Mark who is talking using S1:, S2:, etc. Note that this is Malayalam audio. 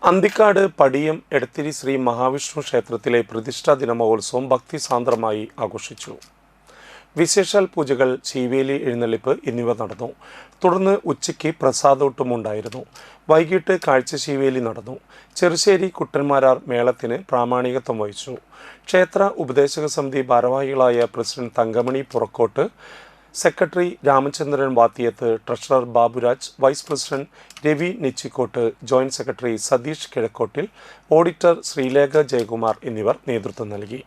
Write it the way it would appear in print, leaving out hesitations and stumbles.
S1: അന്തിക്കാട് പടിയം എടത്തിരി ശ്രീ മഹാവിഷ്ണു ക്ഷേത്രത്തിലെ പ്രതിഷ്ഠാ ദിന മഹോത്സവം ഭക്തിസാന്ദ്രമായി ആഘോഷിച്ചു. വിശേഷാൽ പൂജകൾ, ചീവേലി എഴുന്നള്ളിപ്പ് എന്നിവ നടന്നു. തുടർന്ന് ഉച്ചയ്ക്ക് പ്രസാദോട്ടമുണ്ടായിരുന്നു. വൈകിട്ട് കാഴ്ചശീവേലി നടന്നു. ചെറുശ്ശേരി കുട്ടന്മാരാർ മേളത്തിന് പ്രാമാണികത്വം വഹിച്ചു. ക്ഷേത്ര ഉപദേശക സമിതി ഭാരവാഹികളായ president Thankamani Purakkott, secretary Ramachandran Vathiyath, treasurer Baburaj, vice president Ravi Nechikkott, joint secretary Satheesh Kizhakkottil, auditor Sreelekha Jayakumar എന്നിവർ നേതൃത്വം നൽകി.